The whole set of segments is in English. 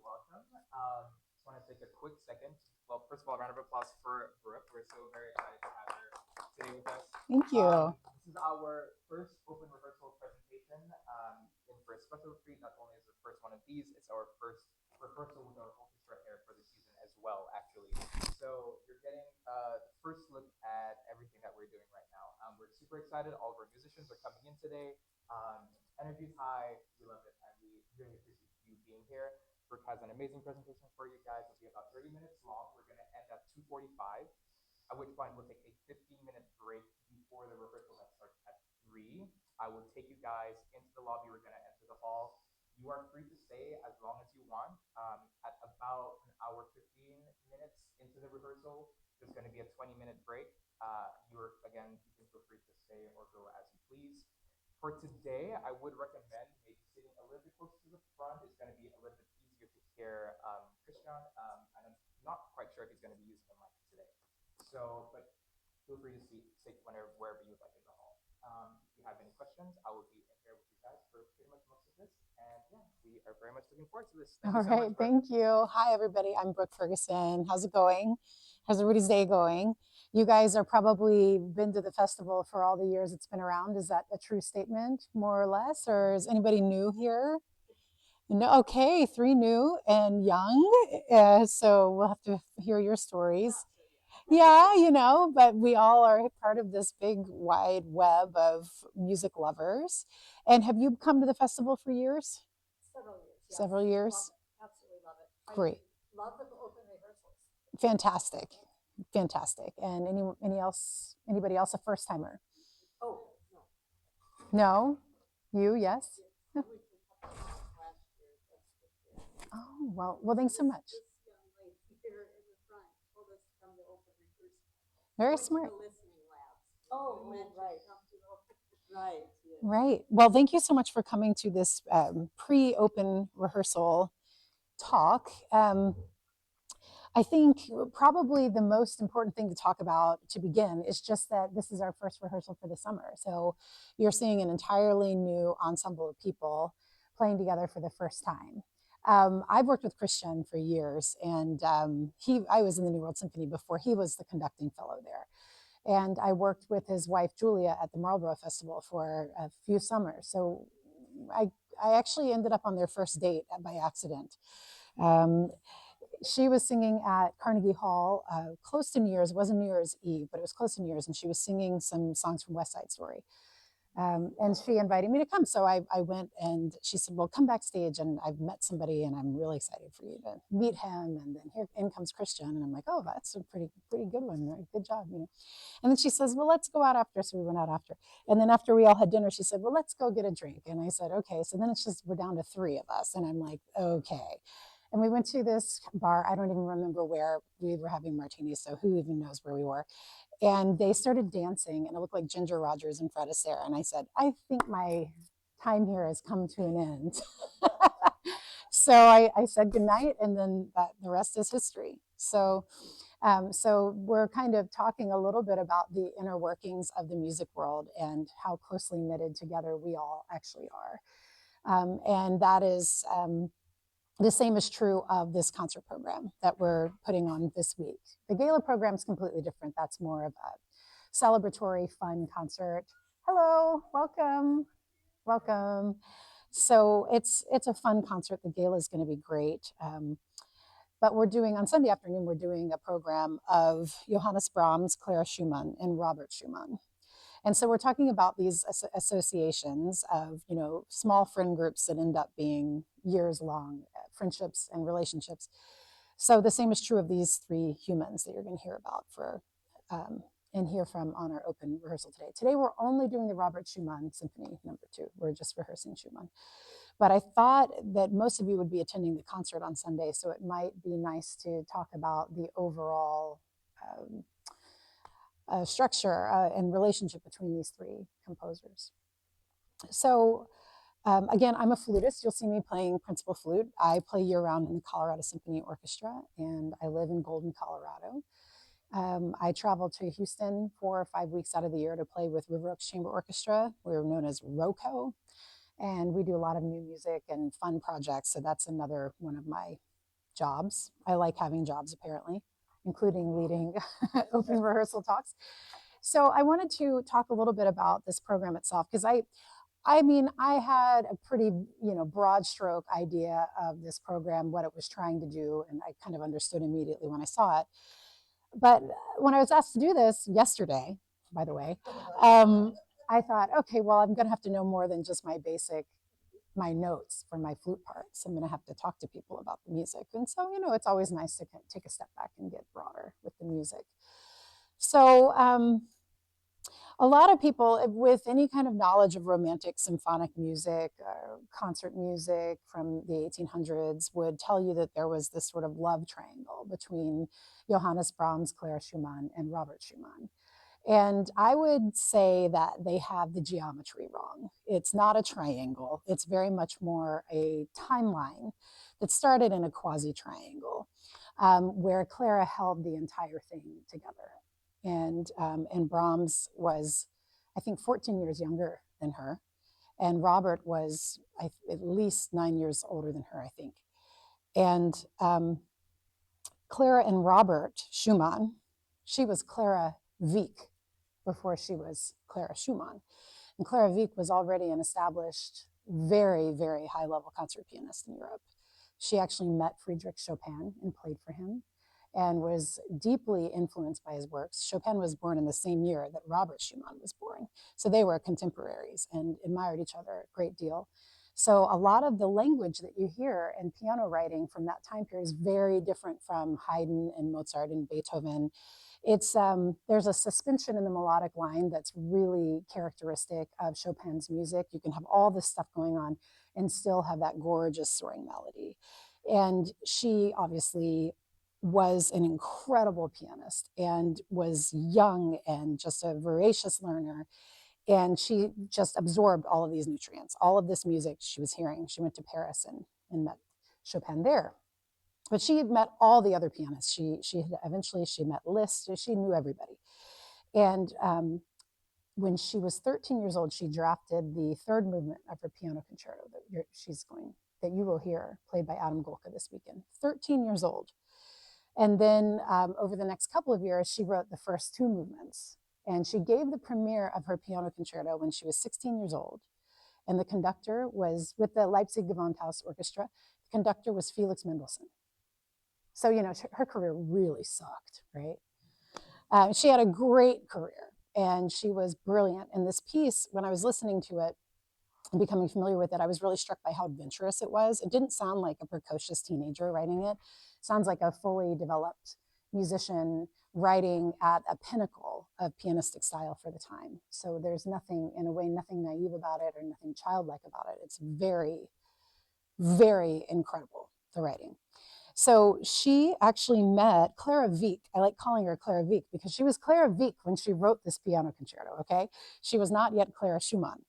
welcome. Just want to take a quick second. Well, first of all, a round of applause for Brooke. We're so very excited to have her today with us. Thank you. This is our first open rehearsal presentation in for Espresso Retreat. Not only is the first one of these, it's our first rehearsal with our orchestra here for the season as well, actually. So you're getting the first look at everything that we're doing right now. We're super excited. All of our musicians are coming in today. Energy's high. We love it, and we really appreciate you being here. Brooke has an amazing presentation for you guys. It'll be about 30 minutes long. We're going to end at 2:45, at which point we'll take a 15-minute break before the rehearsal that starts at 3. I will take you guys into the lobby. We're going to enter the hall. You are free to stay as long as you want. At about an hour 15 minutes into the rehearsal, there's going to be a 20-minute break. You can feel free to stay or go as you please. For today, I would recommend maybe sitting a little bit closer to the front. It's going to be a little bit easier to hear Christian. And I'm not quite sure if he's going to be using the mic today. So, but feel free to sit wherever you'd like in the hall. If you have any questions, I will be in here with you guys for pretty much most of this. And yeah, we are very much looking forward to this. Thank All you so right, much. Brooke. thank you. Hi, everybody. I'm Brook Ferguson. How's it going? How's everybody's day going? You guys are probably been to the festival for all the years it's been around. Is that a true statement, more or less? Or is anybody new here? No, okay, 3 new and young. So we'll have to hear your stories. Yeah, but we all are part of this big wide web of music lovers. And have you come to the festival for years? Several years. Yes. Several years? Absolutely love it. Great. I love the open rehearsals. Fantastic. Fantastic. And anybody else a first timer? Oh, no. No? You, yes? I went to a couple of last year. Oh, well, thanks so much. This young lady here in the front told us to come to open rehearsal. Very smart. The listening labs. Oh, right. Right. Yes. Right. Well, thank you so much for coming to this pre-open rehearsal talk. I think probably the most important thing to talk about to begin is just that this is our first rehearsal for the summer. So you're seeing an entirely new ensemble of people playing together for the first time. I've worked with Christian for years, and I was in the New World Symphony before he was the conducting fellow there. And I worked with his wife, Julia, at the Marlborough Festival for a few summers. So I actually ended up on their first date by accident. She was singing at Carnegie Hall close to New Year's. It wasn't New Year's Eve, but it was close to New Year's, and she was singing some songs from West Side Story. And she invited me to come. So I went, and she said, well, come backstage, and I've met somebody, and I'm really excited for you to meet him. And then here in comes Christian, and I'm like, oh, that's a pretty good one. Right? Good job, And then she says, well, let's go out after. So we went out after. And then after we all had dinner, she said, well, let's go get a drink. And I said, okay. So then it's just, we're down to 3 of us. And I'm like, okay. And we went to this bar. I don't even remember where. We were having martinis, so who even knows where we were. And they started dancing, and it looked like Ginger Rogers and Fred Astaire. And I said, I think my time here has come to an end. So I said goodnight, and then the rest is history. So we're kind of talking a little bit about the inner workings of the music world and how closely knitted together we all actually are. And that is... the same is true of this concert program that we're putting on this week. The gala program is completely different. That's more of a celebratory, fun concert. Hello, welcome, welcome. So it's a fun concert. The gala is going to be great. But we're doing, on Sunday afternoon, we're doing a program of Johannes Brahms, Clara Schumann, and Robert Schumann. And so we're talking about these associations of, small friend groups that end up being years long friendships and relationships. So the same is true of these 3 humans that you're going to hear about and hear from on our open rehearsal today. Today we're only doing the Robert Schumann Symphony No. 2. We're just rehearsing Schumann. But I thought that most of you would be attending the concert on Sunday, so it might be nice to talk about the overall structure and relationship between these 3 composers. So again, I'm a flutist. You'll see me playing principal flute. I play year-round in the Colorado Symphony Orchestra, and I live in Golden, Colorado. I travel to Houston 4 or 5 weeks out of the year to play with River Oaks Chamber Orchestra. We're known as ROCO. And we do a lot of new music and fun projects. So that's another one of my jobs. I like having jobs, apparently, including leading open rehearsal talks. So I wanted to talk a little bit about this program itself, because I mean, I had a pretty, broad stroke idea of this program, what it was trying to do, and I kind of understood immediately when I saw it. But when I was asked to do this yesterday, by the way, I thought, okay, well, I'm going to have to know more than just my notes for my flute parts. I'm going to have to talk to people about the music. And so, it's always nice to take a step back and get broader with the music. So, a lot of people with any kind of knowledge of romantic symphonic music, concert music from the 1800s would tell you that there was this sort of love triangle between Johannes Brahms, Clara Schumann, and Robert Schumann. And I would say that they have the geometry wrong. It's not a triangle. It's very much more a timeline that started in a quasi-triangle, where Clara held the entire thing together. And Brahms was, I think, 14 years younger than her. And Robert was at least 9 years older than her, I think. And Clara and Robert Schumann, she was Clara Wieck before she was Clara Schumann. And Clara Wieck was already an established, very, very high level concert pianist in Europe. She actually met Friedrich Chopin and played for him and was deeply influenced by his works. Chopin was born in the same year that Robert Schumann was born. So they were contemporaries and admired each other a great deal. So a lot of the language that you hear in piano writing from that time period is very different from Haydn and Mozart and Beethoven. It's there's a suspension in the melodic line that's really characteristic of Chopin's music. You can have all this stuff going on and still have that gorgeous soaring melody. And she obviously was an incredible pianist and was young and just a voracious learner. And she just absorbed all of these nutrients, all of this music she was hearing. She went to Paris and met Chopin there. But she had met all the other pianists. She had eventually met Liszt. She knew everybody. And when she was 13 years old, she drafted the third movement of her piano concerto that you will hear played by Adam Golka this weekend. 13 years old. And then over the next couple of years, she wrote the first two movements. And she gave the premiere of her piano concerto when she was 16 years old. And the conductor was with the Leipzig Gewandhaus Orchestra. The conductor was Felix Mendelssohn. So, her career really sucked, right? She had a great career and she was brilliant. And this piece, when I was listening to it and becoming familiar with it, I was really struck by how adventurous it was. It didn't sound like a precocious teenager writing it. It sounds like a fully developed musician writing at a pinnacle of pianistic style for the time. So there's nothing naive about it or nothing childlike about it. It's very, very incredible, the writing. So she actually met Clara Wieck. I like calling her Clara Wieck because she was Clara Wieck when she wrote this piano concerto, okay? She was not yet Clara Schumann.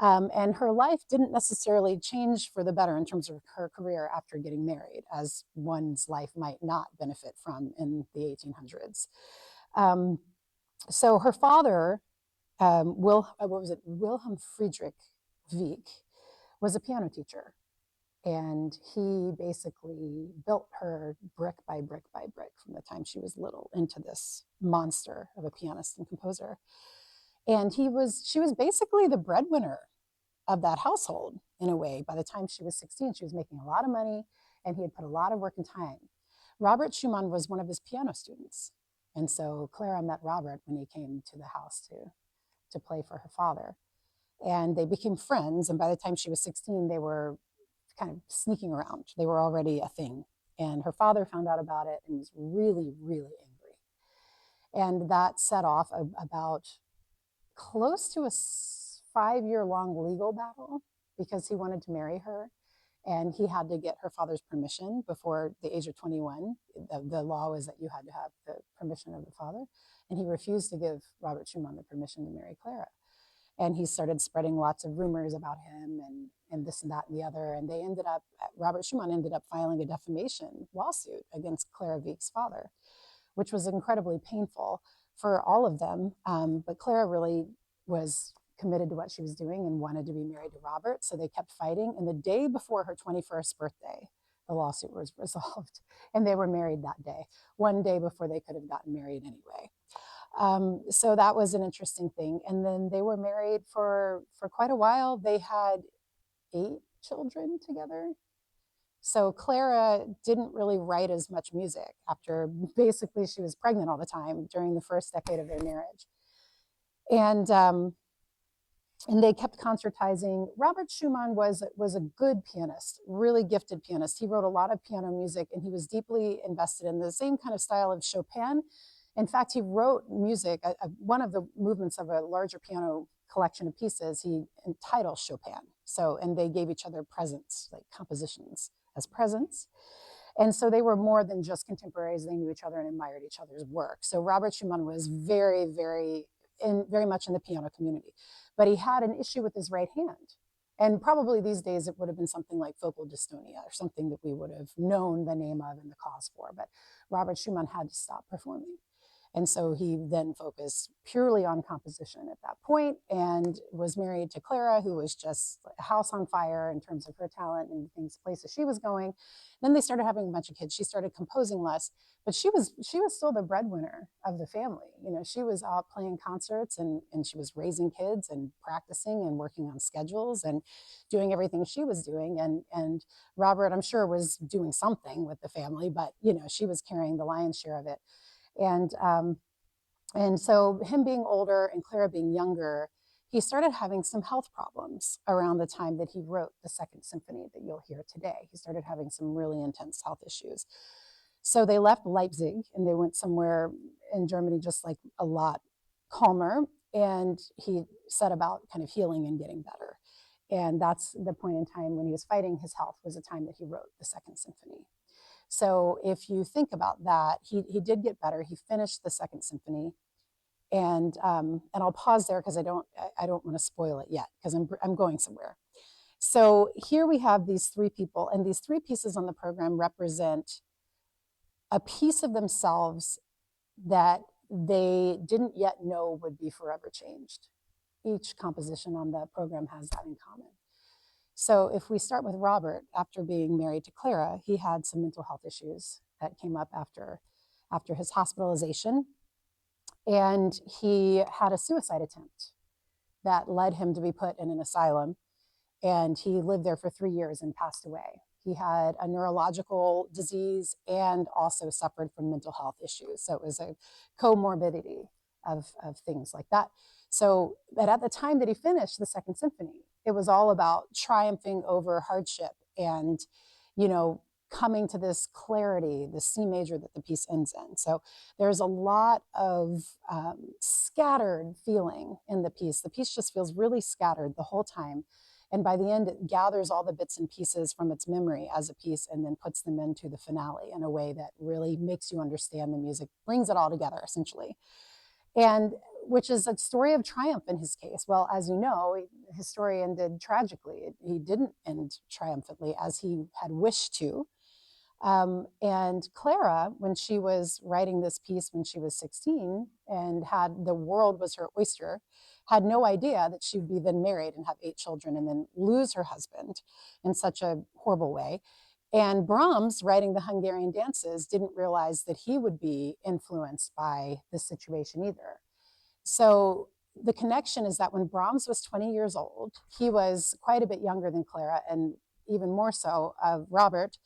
And her life didn't necessarily change for the better in terms of her career after getting married, as one's life might not benefit from in the 1800s. So her father, Wilhelm Friedrich Wieck, was a piano teacher. And he basically built her brick by brick by brick from the time she was little into this monster of a pianist and composer. And she was basically the breadwinner of that household in a way. By the time she was 16, she was making a lot of money and he had put a lot of work and time. Robert Schumann was one of his piano students. And so Clara met Robert when he came to the house to play for her father. And they became friends. And by the time she was 16, they were kind of sneaking around. They were already a thing. And her father found out about it and was really, really angry. And that set off about close to a 5-year-long legal battle because he wanted to marry her. And he had to get her father's permission before the age of 21. The law was that you had to have the permission of the father. And he refused to give Robert Schumann the permission to marry Clara. And he started spreading lots of rumors about him and this and that and the other. And Robert Schumann ended up filing a defamation lawsuit against Clara Wieck's father, which was incredibly painful for all of them. But Clara really was committed to what she was doing and wanted to be married to Robert. So they kept fighting. And the day before her 21st birthday, the lawsuit was resolved, and they were married that day, one day before they could have gotten married anyway. So that was an interesting thing. And then they were married for quite a while. They had 8 children together. So Clara didn't really write as much music after basically she was pregnant all the time during the first decade of their marriage. And they kept concertizing. Robert Schumann was a good pianist, really gifted pianist. He wrote a lot of piano music, and he was deeply invested in the same kind of style of Chopin. In fact, he wrote music, one of the movements of a larger piano collection of pieces, he entitled Chopin. So, and they gave each other presents, like compositions as presents. And so they were more than just contemporaries. They knew each other and admired each other's work. So Robert Schumann was very, very much in the piano community. But he had an issue with his right hand. And probably these days it would have been something like focal dystonia, or something that we would have known the name of and the cause for. But Robert Schumann had to stop performing. And so he then focused purely on composition at that point, and was married to Clara, who was just a house on fire in terms of her talent and things, places she was going. Then they started having a bunch of kids. She started composing less, but she was still the breadwinner of the family. You know, she was out playing concerts, and she was raising kids and practicing and working on schedules and doing everything she was doing. And Robert, I'm sure, was doing something with the family, but you know, she was carrying the lion's share of it. And so him being older and Clara being younger, he started having some health problems around the time that he wrote the Second Symphony that you'll hear today. He started having some really intense health issues. So they left Leipzig and they went somewhere in Germany just like a lot calmer. And he set about kind of healing and getting better. And that's the point in time when he was fighting his health, was the time that he wrote the Second Symphony. So if you think about that, he did get better. He finished the Second Symphony, and I'll pause there because I don't want to spoil it yet, because I'm going somewhere. So here we have these 3 people, and these 3 pieces on the program represent a piece of themselves that they didn't yet know would be forever changed. Each composition on the program has that in common. So if we start with Robert, after being married to Clara, he had some mental health issues that came up after his hospitalization. And he had a suicide attempt that led him to be put in an asylum. And he lived there for 3 years and passed away. He had a neurological disease and also suffered from mental health issues. So it was a comorbidity of things like that. So, but at the time that he finished the Second Symphony, it was all about triumphing over hardship and, you know, coming to this clarity, the C major that the piece ends in. So there's a lot of scattered feeling in the piece. The piece just feels really scattered the whole time. And by the end, it gathers all the bits and pieces from its memory as a piece and then puts them into the finale in a way that really makes you understand the music, brings it all together, essentially. And which is a story of triumph in his case. Well, as you know, his story ended tragically. He didn't end triumphantly as he had wished to. And Clara, when she was writing this piece when she was 16 and had the world was her oyster, had no idea that she'd be then married and have 8 children and then lose her husband in such a horrible way. And Brahms, writing the Hungarian dances, didn't realize that he would be influenced by this situation either. So the connection is that when Brahms was 20 years old, he was quite a bit younger than Clara, and even more so of Robert.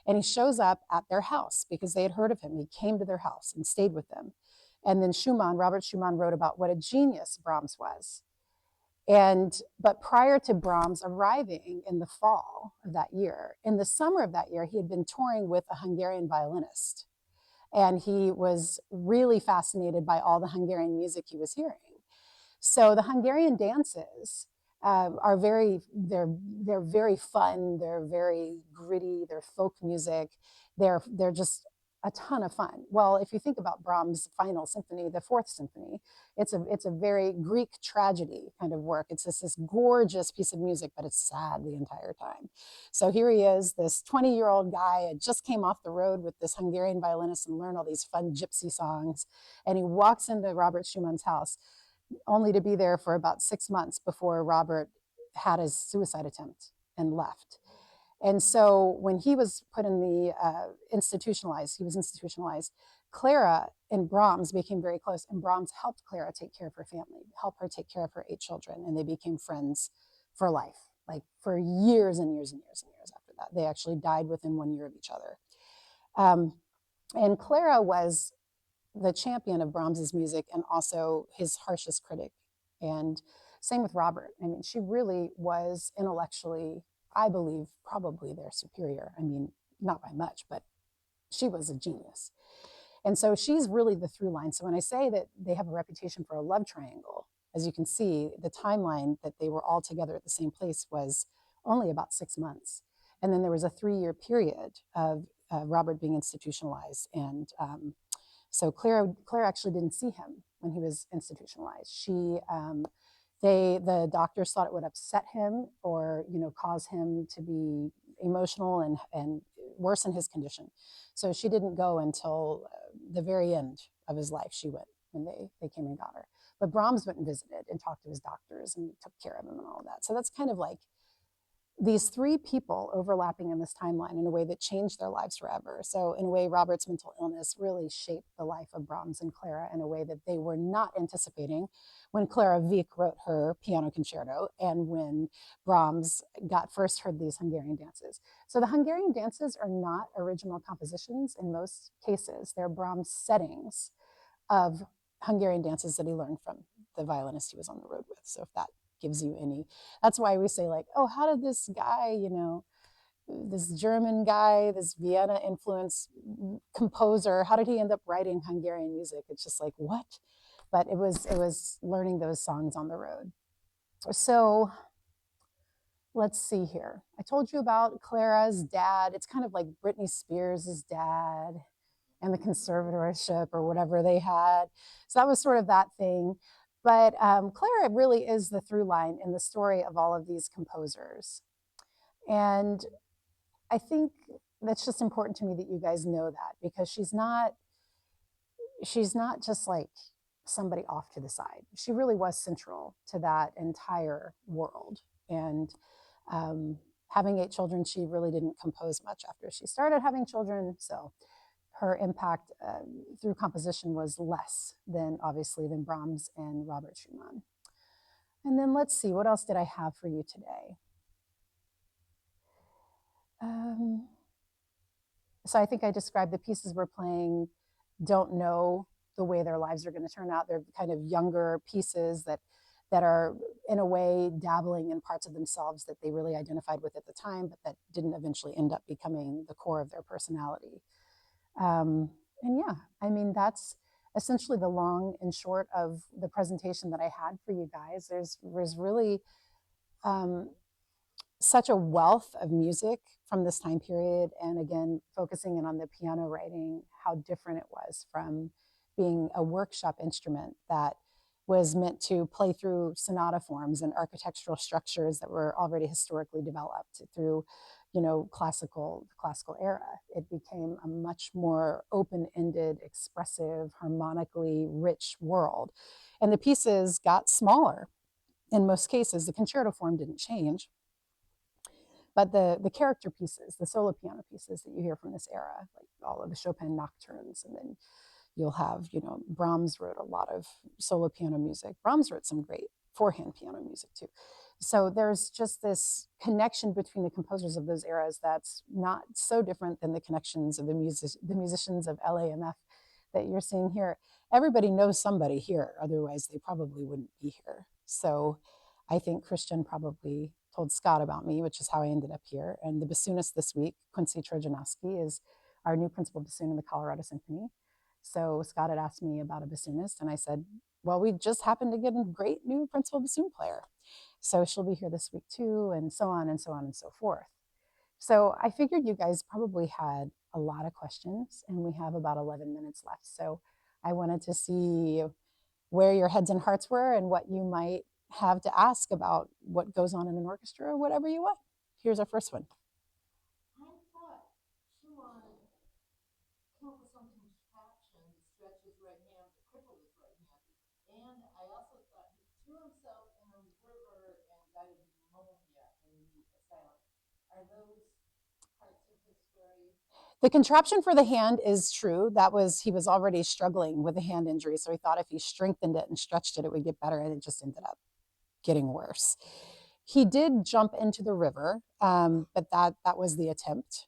And he shows up at their house because they had heard of him. He came to their house and stayed with them. And then Robert Schumann wrote about what a genius Brahms was. But prior to Brahms arriving in the fall of that year, in the summer of that year, he had been touring with a Hungarian violinist. And he was really fascinated by all the Hungarian music he was hearing. So the Hungarian dances are they're very fun. They're very gritty. They're folk music. They're just a ton of fun. Well, if you think about Brahms' final symphony, the 4th symphony, it's a very Greek tragedy kind of work. It's just this gorgeous piece of music, but it's sad the entire time. So here he is, this 20-year-old guy, had just came off the road with this Hungarian violinist and learned all these fun gypsy songs. And he walks into Robert Schumann's house. only to be there for about 6 months before Robert had his suicide attempt and left. And so when he was put in the institutionalized, Clara and Brahms became very close, and Brahms helped Clara take care of her family, help her take care of her 8 children, and they became friends for life, like for years and years and years and years after that. They actually died within 1 year of each other. And Clara was the champion of Brahms's music and also his harshest critic. And same with Robert. I mean, she really was intellectually, I believe, probably their superior. I mean, not by much, but she was a genius. And so she's really the through line. So when I say that they have a reputation for a love triangle, as you can see, the timeline that they were all together at the same place was only about 6 months. And then there was a 3-year period of Robert being institutionalized. And so Claire actually didn't see him when he was institutionalized. The doctors thought it would upset him or, cause him to be emotional and worsen his condition. So she didn't go until the very end of his life. She went when they came and got her. But Brahms went and visited and talked to his doctors and took care of him and all of that. So that's kind of like these 3 people overlapping in this timeline in a way that changed their lives forever. So in a way, Robert's mental illness really shaped the life of Brahms and Clara in a way that they were not anticipating when Clara Wieck wrote her piano concerto and when Brahms first heard these Hungarian dances. So the Hungarian dances are not original compositions in most cases. They're Brahms' settings of Hungarian dances that he learned from the violinist he was on the road with. So if that gives you any, that's why we say like, oh, how did this guy, this German guy, this Vienna influence composer, how did he end up writing Hungarian music? It's just like, what? But it was learning those songs on the road. So let's see here. I told you about Clara's dad. It's kind of like Britney Spears' dad and the conservatorship or whatever they had. So that was sort of that thing. But Clara really is the through line in the story of all of these composers. And I think that's just important to me that you guys know that, because she's not just like somebody off to the side. She really was central to that entire world. And having 8 children, she really didn't compose much after she started having children. So her impact through composition was less than Brahms and Robert Schumann. And then let's see, what else did I have for you today? So I think I described the pieces we're playing don't know the way their lives are going to turn out. They're kind of younger pieces that are in a way dabbling in parts of themselves that they really identified with at the time, but that didn't eventually end up becoming the core of their personality. And yeah, I mean, that's essentially the long and short of the presentation that I had for you guys. There's really such a wealth of music from this time period. And again, focusing in on the piano writing, how different it was from being a workshop instrument that was meant to play through sonata forms and architectural structures that were already historically developed through classical era. It became a much more open-ended, expressive, harmonically rich world. And the pieces got smaller in most cases. The concerto form didn't change, but the character pieces, the solo piano pieces that you hear from this era, like all of the Chopin nocturnes, and then you'll have, Brahms wrote a lot of solo piano music. Brahms wrote some great four-hand piano music too. So there's just this connection between the composers of those eras that's not so different than the connections of the musicians of LAMF that you're seeing here. Everybody knows somebody here, otherwise they probably wouldn't be here. So I think Christian probably told Scott about me, which is how I ended up here. And the bassoonist this week, Quincy Trojanowski, is our new principal bassoon in the Colorado Symphony. So Scott had asked me about a bassoonist, and I said, well, we just happened to get a great new principal bassoon player. So she'll be here this week too, and so on and so on and so forth. So I figured you guys probably had a lot of questions, and we have about 11 minutes left. So I wanted to see where your heads and hearts were and what you might have to ask about what goes on in an orchestra or whatever you want. Here's our first one. I thought Schumann came up with some contraption to stretch his right hand, to cripple his right hand. And I also thought Are those parts of his story? The contraption for the hand is true. He was already struggling with a hand injury, so he thought if he strengthened it and stretched it, it would get better, and it just ended up getting worse. He did jump into the river, but that was the attempt,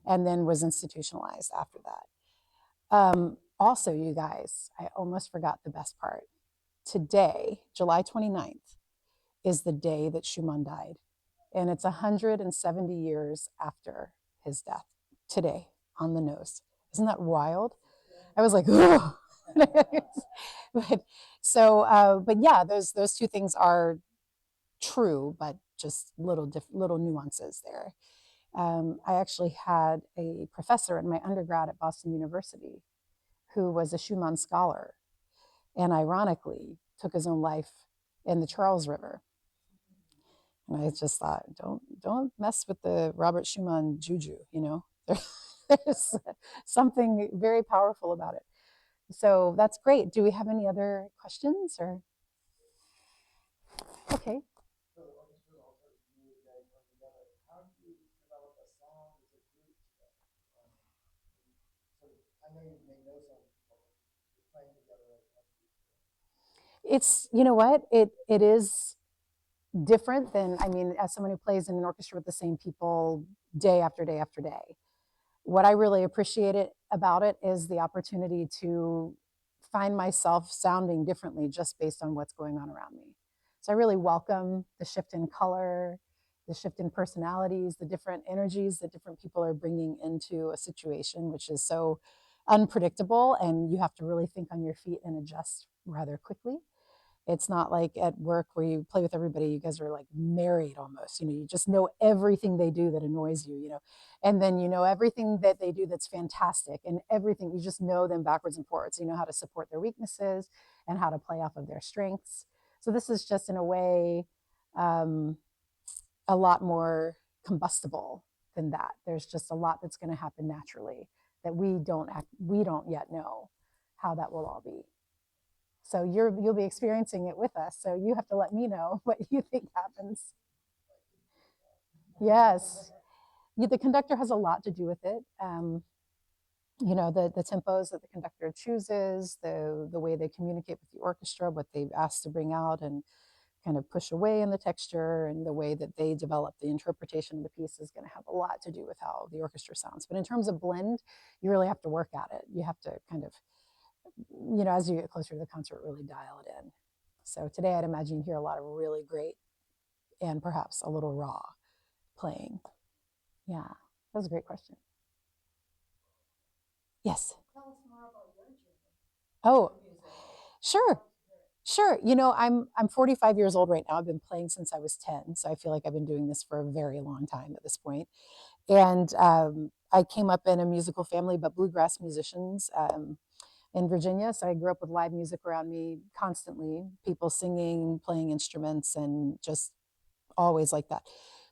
and then was institutionalized after that. Also, you guys, I almost forgot the best part. Today, July 29th, is the day that Schumann died, and it's 170 years after his death. Today, on the nose. Isn't that wild? I was like, oh. But yeah, those two things are true, but just little nuances there. I actually had a professor in my undergrad at Boston University who was a Schumann scholar, and ironically took his own life in the Charles River. And I just thought, don't mess with the Robert Schumann juju, you know. There's something very powerful about it. So that's great. Do we have any other questions or? Okay. So the orchestra also you guys come together. How do you develop a sound as a group together? So I know you may know some people playing together as one group. It's, you know what, it is different than, I mean, as someone who plays in an orchestra with the same people day after day after day. What I really appreciated about it is the opportunity to find myself sounding differently just based on what's going on around me. So I really welcome the shift in color, the shift in personalities, the different energies that different people are bringing into a situation, which is so unpredictable, and you have to really think on your feet and adjust rather quickly. It's not like at work where you play with everybody, you guys are like married almost, you know, you just know everything they do that annoys you, you know, and then you know everything that they do that's fantastic, and everything, you just know them backwards and forwards. You know how to support their weaknesses and how to play off of their strengths. So this is just in a way a lot more combustible than that. There's just a lot that's going to happen naturally that we don't yet know how that will all be. So you'll be experiencing it with us. So you have to let me know what you think happens. Yes. The conductor has a lot to do with it. You know, the tempos that the conductor chooses, the way they communicate with the orchestra, what they've asked to bring out and kind of push away in the texture, and the way that they develop the interpretation of the piece is going to have a lot to do with how the orchestra sounds. But in terms of blend, you really have to work at it. You have to kind of, you know, as you get closer to the concert, really dial it in. So today I'd imagine you hear a lot of really great and perhaps a little raw playing. Yeah, that was a great question. Yes. Tell us more about your journey. Oh, sure. Sure. You know, I'm 45 years old right now. I've been playing since I was 10. So I feel like I've been doing this for a very long time at this point. And I came up in a musical family, but bluegrass musicians in Virginia. So I grew up with live music around me constantly, people singing, playing instruments, and just always like that.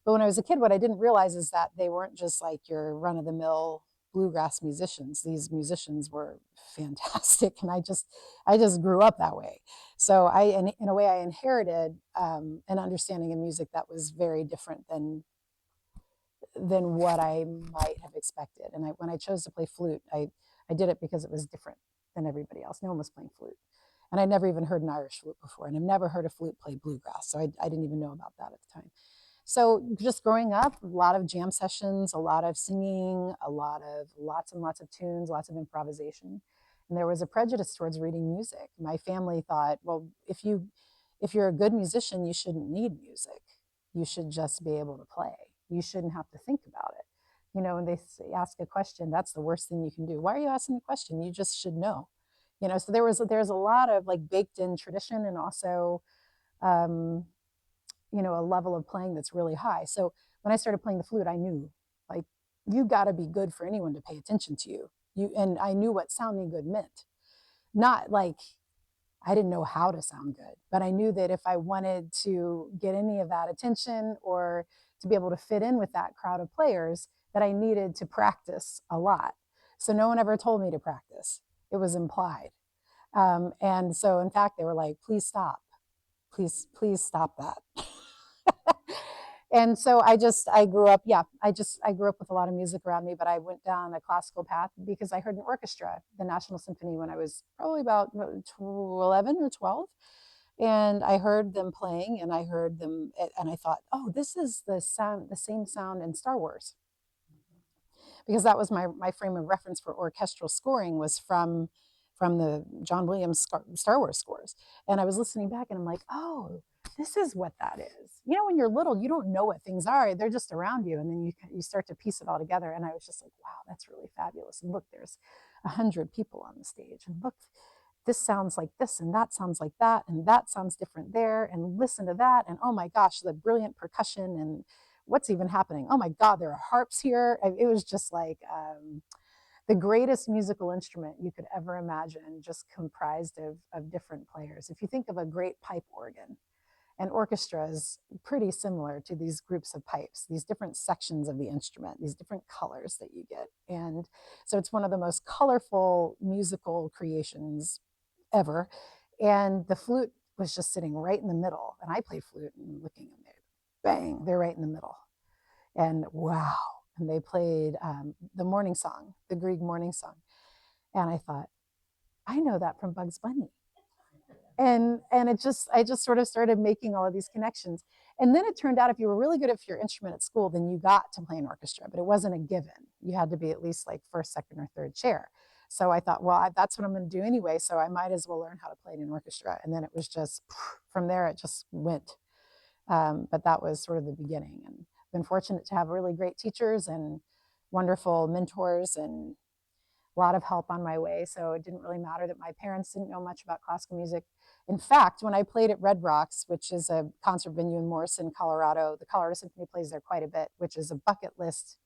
But when I was a kid, what I didn't realize is that they weren't just like your run-of-the-mill bluegrass musicians. These musicians were fantastic, and I just grew up that way. So in a way, I inherited an understanding of music that was very different than what I might have expected. And when I chose to play flute, I did it because it was different than everybody else. No one was playing flute, and I never even heard an Irish flute before, and I've never heard a flute play bluegrass, so I didn't even know about that at the time. So just growing up, a lot of jam sessions, a lot of singing, lots and lots of tunes, lots of improvisation. And there was a prejudice towards reading music. My family thought, well, if you're a good musician, you shouldn't need music. You should just be able to play. You shouldn't have to think about it. You know, when they ask a question, that's the worst thing you can do. Why are you asking the question? You just should know. You know, so there's a lot of like baked in tradition, and also you know, a level of playing that's really high. So when I started playing the flute, I knew, like, you got to be good for anyone to pay attention to you. And I knew what sounding good meant. Not like I didn't know how to sound good, but I knew that if I wanted to get any of that attention or to be able to fit in with that crowd of players, that I needed to practice a lot. So no one ever told me to practice. It was implied. And so in fact, they were like, please stop. Please stop that. And so I grew up, I grew up with a lot of music around me, but I went down a classical path because I heard an orchestra, the National Symphony, when I was probably about 11 or 12. And I heard them playing and I heard them, and I thought, oh, this is the sound, the same sound in Star Wars. Because that was my frame of reference for orchestral scoring was from the John Williams Star Wars scores. And I was listening back and I'm like, oh, this is what that is. You know, when you're little, you don't know what things are. They're just around you. And then you start to piece it all together. And I was just like, wow, that's really fabulous. And look, there's 100 people on the stage. And look, this sounds like this, and that sounds like that, and that sounds different there. And listen to that. And oh my gosh, the brilliant percussion and what's even happening? Oh my God, there are harps here. It was just like the greatest musical instrument you could ever imagine, just comprised of different players. If you think of a great pipe organ, an orchestra is pretty similar to these groups of pipes, these different sections of the instrument, these different colors that you get. And so it's one of the most colorful musical creations ever. And the flute was just sitting right in the middle. And I play flute and looking at it, bang, they're right in the middle. And wow. And they played the morning song, the Grieg morning song. And I thought, I know that from Bugs Bunny. And I just sort of started making all of these connections. And then it turned out if you were really good at your instrument at school, then you got to play an orchestra, but it wasn't a given. You had to be at least like first, second, or third chair. So I thought, well, that's what I'm going to do anyway. So I might as well learn how to play in an orchestra. And then it was just from there, it just went. But that was sort of the beginning. And been fortunate to have really great teachers and wonderful mentors and a lot of help on my way. So it didn't really matter that my parents didn't know much about classical music. In fact, when I played at Red Rocks, which is a concert venue in Morrison, Colorado, the Colorado Symphony plays there quite a bit, which is a bucket list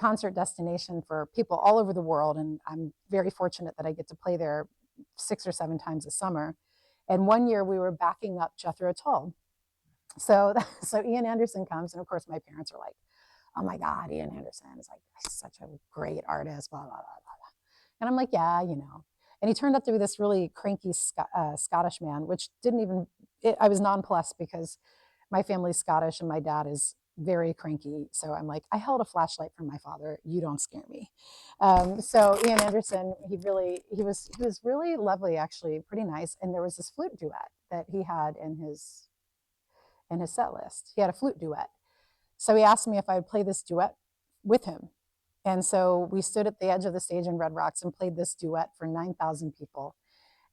concert destination for people all over the world. And I'm very fortunate that I get to play there 6 or 7 times a summer. And one year we were backing up Jethro Tull. So Ian Anderson comes, and of course my parents are like, oh my God, Ian Anderson is like such a great artist, blah, blah, blah, blah. And I'm like, yeah, you know. And he turned out to be this really cranky Scottish man, which didn't even, I was nonplussed because my family's Scottish and my dad is very cranky. So I'm like, I held a flashlight from my father. You don't scare me. So Ian Anderson, he was really lovely, actually, pretty nice. And there was this flute duet that he had in his set list. He had a flute duet. So he asked me if I would play this duet with him. And so we stood at the edge of the stage in Red Rocks and played this duet for 9,000 people.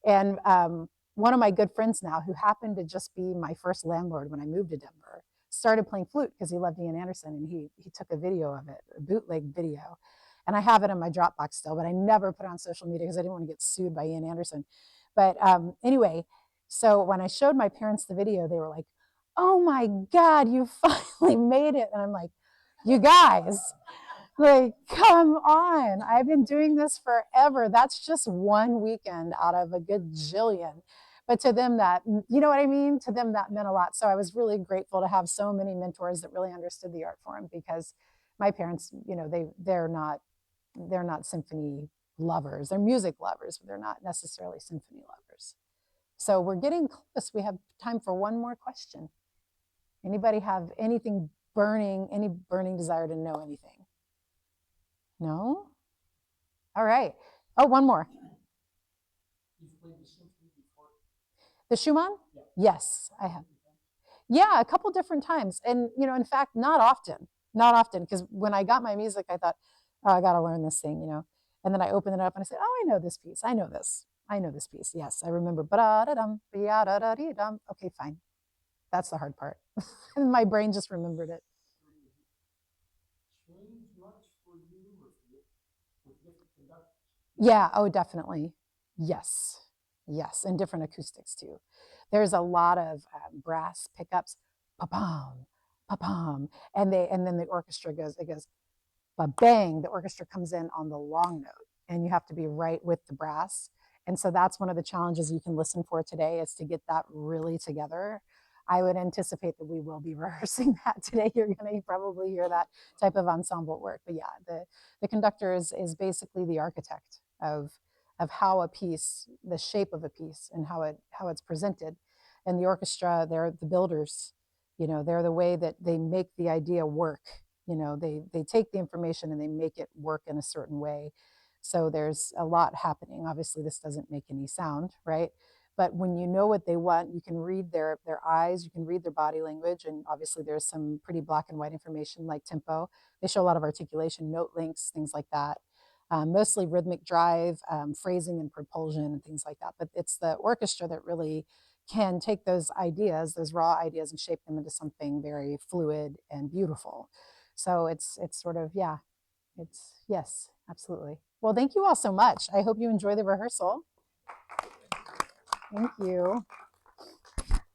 And one of my good friends now, who happened to just be my first landlord when I moved to Denver, started playing flute because he loved Ian Anderson, and he took a video of it, a bootleg video. And I have it in my Dropbox still, but I never put it on social media because I didn't want to get sued by Ian Anderson. But anyway, so when I showed my parents the video, they were like, oh my God, you finally made it. And I'm like, you guys, like, come on. I've been doing this forever. That's just one weekend out of a good jillion. But to them that, you know what I mean? To them that meant a lot. So I was really grateful to have so many mentors that really understood the art form, because my parents, you know, they're not symphony lovers. They're music lovers, but they're not necessarily symphony lovers. So we're getting close. We have time for one more question. Anybody have anything burning, any burning desire to know anything? No? All right. Oh, one more. You've played the symphony before? The Schumann? Yeah. Yes, I have. Yeah, a couple different times. And, you know, in fact, not often, because when I got my music, I thought, oh, I got to learn this thing, you know. And then I opened it up and I said, oh, I know this piece. I know this piece. Yes, I remember. Okay, fine. That's the hard part. And my brain just remembered it. Change much for you with different conductors? Yeah, oh, definitely. Yes, and different acoustics too. There's a lot of brass pickups, pa-pom, pa-pom, and then the orchestra goes, ba-bang, the orchestra comes in on the long note, and you have to be right with the brass. And so that's one of the challenges you can listen for today, is to get that really together. I would anticipate that we will be rehearsing that today. You're going to probably hear that type of ensemble work. But yeah, the conductor is basically the architect of how a piece, the shape of a piece, and how it's presented. And the orchestra, they're the builders. You know, they're the way that they make the idea work. You know, they take the information and they make it work in a certain way. So there's a lot happening. Obviously, this doesn't make any sound, right? But when you know what they want, you can read their eyes, you can read their body language, and obviously there's some pretty black and white information like tempo. They show a lot of articulation, note links, things like that. Mostly rhythmic drive, phrasing and propulsion and things like that. But it's the orchestra that really can take those ideas, those raw ideas, and shape them into something very fluid and beautiful. So it's sort of, yeah, it's, yes, absolutely. Well, thank you all so much. I hope you enjoy the rehearsal. Thank you.